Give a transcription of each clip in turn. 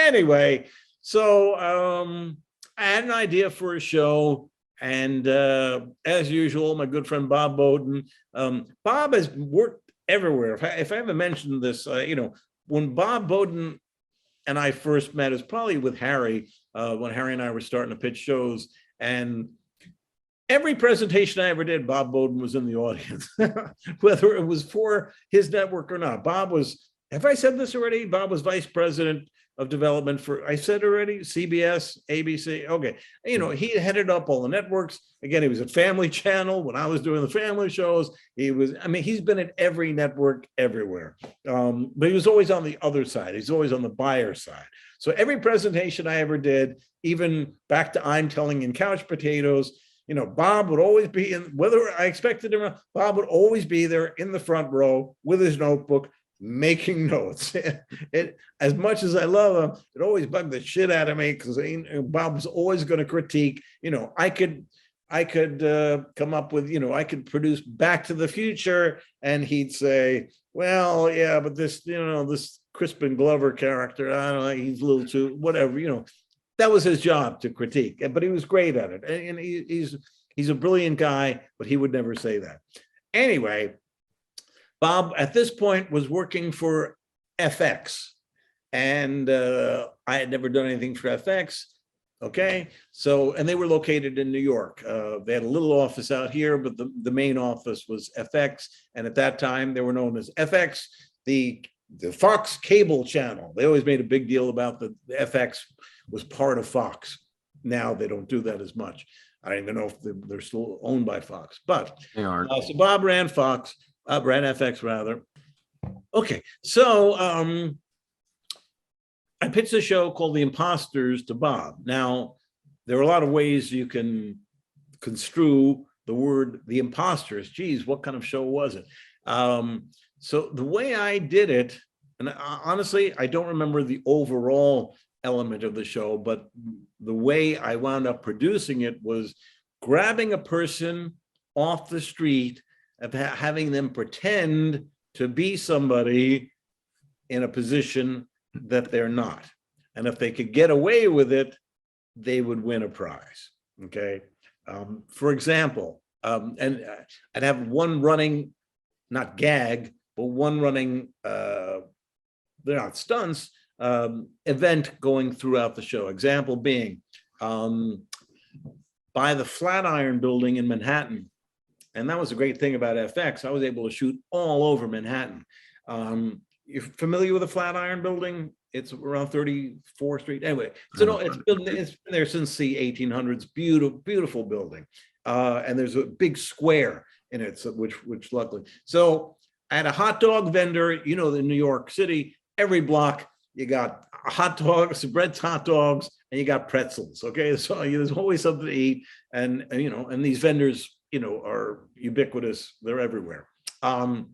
Anyway, so I had an idea for a show, and as usual, my good friend Bob Bowden. Bob has worked everywhere. If I haven't mentioned this, when Bob Bowden and I first met, is probably with Harry, when Harry and I were starting to pitch shows, and every presentation I ever did, Bob Bowden was in the audience, whether it was for his network or not. Bob was, have I said this already? Bob was vice president of development for, I said already, CBS, ABC. Okay. He headed up all the networks. Again, he was at Family Channel when I was doing the family shows. He's been at every network everywhere. But he was always on the other side. He's always on the buyer side. So every presentation I ever did, even back to I'm Telling in Couch Potatoes, Bob would always be in, whether I expected him or not, Bob would always be there in the front row with his notebook, making notes. As much as I love him, it always bugged the shit out of me because Bob was always going to critique. I could come up with, I could produce Back to the Future, and he'd say, well, yeah, but this, this Crispin Glover character, I don't know, he's a little too, whatever, that was his job, to critique, but he was great at it. And he's a brilliant guy, but he would never say that. Anyway, Bob, at this point, was working for FX, and I had never done anything for FX. Okay, so, and they were located in New York. They had a little office out here, but the main office was FX, and at that time, they were known as FX, the Fox cable channel. They always made a big deal about the FX was part of Fox. Now they don't do that as much. I don't even know if they're still owned by Fox, but they aren't. So Bob ran Fox. Ran FX rather. Okay, so I pitched a show called The Imposters to Bob. Now, there are a lot of ways you can construe the word The Imposters. Geez, what kind of show was it? So the way I did it, and honestly, I don't remember the overall element of the show, but the way I wound up producing it was grabbing a person off the street, of having them pretend to be somebody in a position that they're not. And if they could get away with it, they would win a prize, okay? For example, and I'd have one running, not gag, but one running, they're not stunts, event going throughout the show. Example being, by the Flatiron Building in Manhattan. And that was a great thing about FX. I was able to shoot all over Manhattan. You're familiar with the Flatiron Building? It's around 34th Street. Anyway, it's been there since the 1800s. Beautiful, beautiful building. And there's a big square in it, which luckily. So I had a hot dog vendor, in New York City, every block, you got hot dogs, Brett's hot dogs, and you got pretzels. Okay, so there's always something to eat, and these vendors, are ubiquitous. They're everywhere. The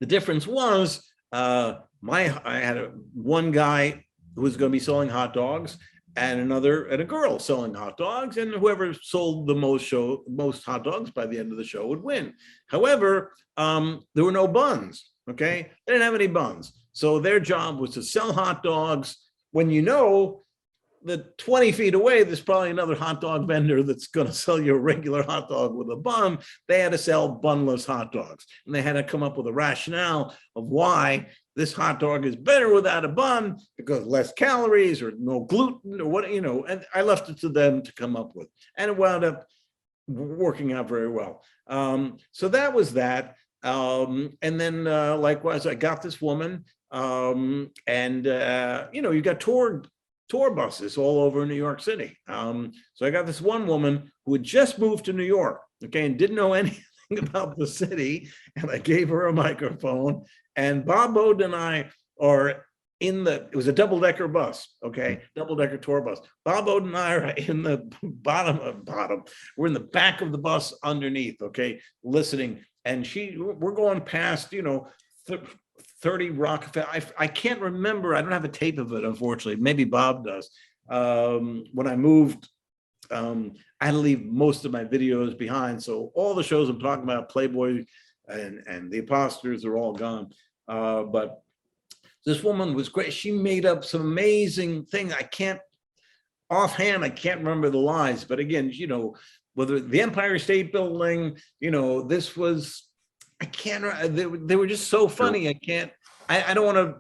difference was I had one guy who was going to be selling hot dogs, and a girl selling hot dogs, and whoever sold the most hot dogs by the end of the show would win. However, there were no buns. Okay, they didn't have any buns, so their job was to sell hot dogs when that 20 feet away, there's probably another hot dog vendor that's going to sell you a regular hot dog with a bun. They had to sell bunless hot dogs, and they had to come up with a rationale of why this hot dog is better without a bun, because less calories or no gluten or what, and I left it to them to come up with, and it wound up working out very well. So that was that. And then likewise, I got this woman, you got tour buses all over New York City. So I got this one woman who had just moved to New York, okay, and didn't know anything about the city, and I gave her a microphone, and Bob Bowden and I are it was a double-decker bus, okay, double-decker tour bus. Bob Bowden and I are in the bottom, we're in the back of the bus underneath, okay, listening, and we're going past, 30 Rockefeller. I can't remember. I don't have a tape of it, unfortunately. Maybe Bob does. When I moved, I had to leave most of my videos behind. So all the shows I'm talking about, Playboy and the Imposters, are all gone. This woman was great. She made up some amazing things. Offhand, I can't remember the lines, but again, whether the Empire State Building, this was, I can't, they were just so funny. I don't want to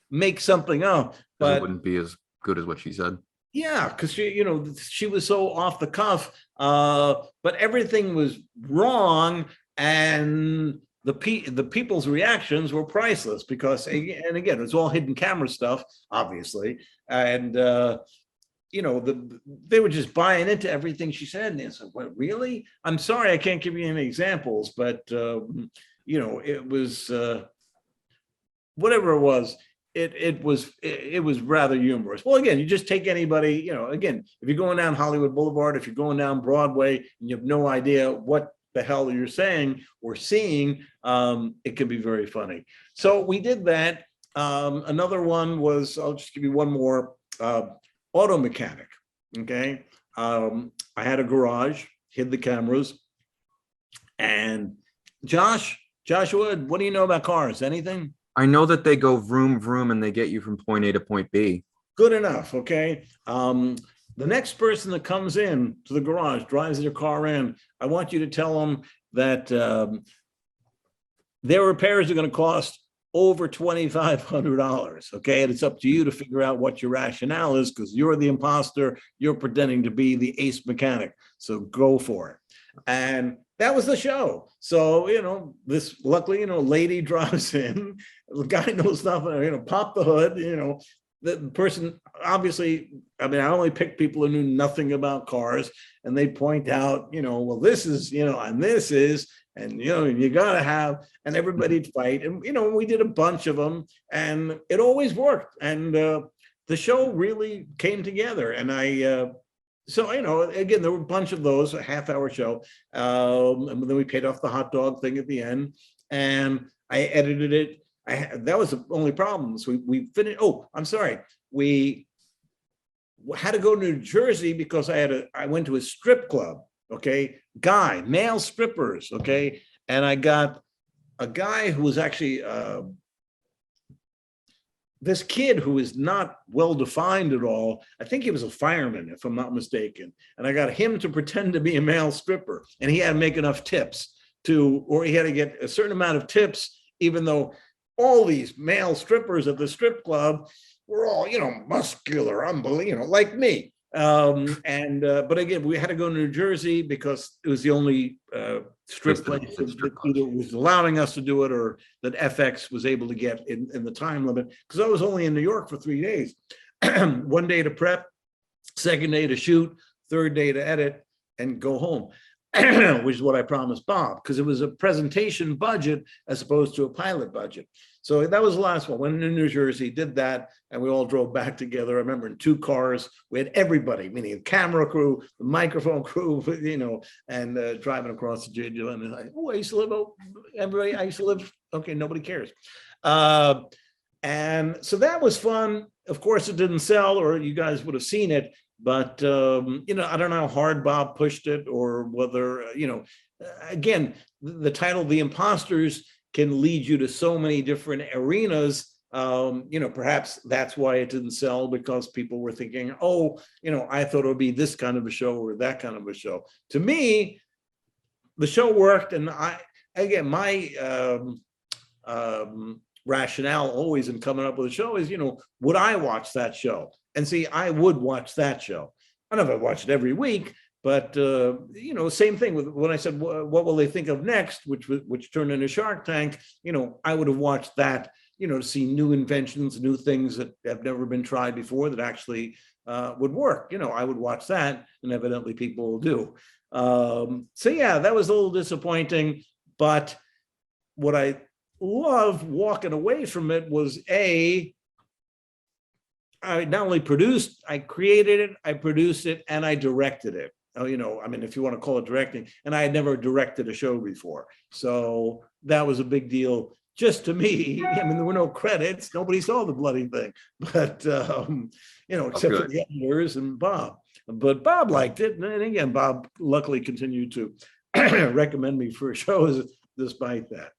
make something up, but it wouldn't be as good as what she said. Yeah, because she was so off the cuff, but everything was wrong, and the people's reactions were priceless because, and again, it's all hidden camera stuff, obviously, and they were just buying into everything she said, and they said, "What, really?" I'm sorry, I can't give you any examples, but it was whatever it was. It was rather humorous. Well, again, you just take anybody, again, if you're going down Hollywood Boulevard, if you're going down Broadway and you have no idea what the hell you're saying or seeing, it can be very funny. So we did that. Another one was, I'll just give you one more, auto mechanic. Okay. I had a garage, hid the cameras, and Joshua, what do you know about cars? Anything? I know that they go vroom, vroom, and they get you from point A to point B. Good enough, okay? The next person that comes in to the garage, drives their car in, I want you to tell them that their repairs are going to cost over $2,500, okay? And it's up to you to figure out what your rationale is, because you're the imposter, you're pretending to be the ace mechanic, so go for it. And that was the show. So, this luckily, lady drives in, the guy knows nothing, pop the hood, the person, obviously, I only picked people who knew nothing about cars, and they point out, well, this is, and this is, and, you got to have, and everybody'd fight. And, we did a bunch of them, and it always worked. And the show really came together. And so, again, there were a bunch of those, a half-hour show. And then we paid off the hot dog thing at the end, and I edited it. That was the only problem. So we finished. Oh, I'm sorry. We had to go to New Jersey because I went to a strip club. Okay, male strippers. Okay, and I got a guy who was actually this kid who is not well defined at all. I think he was a fireman, if I'm not mistaken. And I got him to pretend to be a male stripper, and he had to make enough tips or he had to get a certain amount of tips, even though all these male strippers at the strip club were all, muscular, unbelievable, like me. But again, we had to go to New Jersey because it was the only strip place that either was allowing us to do it or that FX was able to get in the time limit, because I was only in New York for 3 days. 1 day to prep, second day to shoot, third day to edit, and go home. Which is what I promised Bob, because it was a presentation budget as opposed to a pilot budget. So that was the last one. Went to New Jersey, did that, and we all drove back together. I remember in 2 cars, we had everybody, meaning the camera crew, the microphone crew, and driving across the JJ. And like, I used to live, okay, nobody cares. And so that was fun. Of course, it didn't sell, or you guys would have seen it. But, I don't know how hard Bob pushed it, or whether, again, the title, The Imposters, can lead you to so many different arenas. Perhaps that's why it didn't sell, because people were thinking, I thought it would be this kind of a show or that kind of a show. To me, the show worked. And my rationale always in coming up with a show is, would I watch that show? And see, I would watch that show. I don't know if I watch it every week, but same thing with when I said, what will they think of next, which turned into Shark Tank. I would have watched that, to see new inventions, new things that have never been tried before that actually would work. I would watch that, and evidently people will do. So yeah, that was a little disappointing, but what I loved walking away from it was I not only I created it, I produced it, and I directed it. If you want to call it directing, and I had never directed a show before. So that was a big deal just to me. There were no credits. Nobody saw the bloody thing, but, except for the editors and Bob. But Bob liked it. And again, Bob luckily continued to recommend me for shows despite that.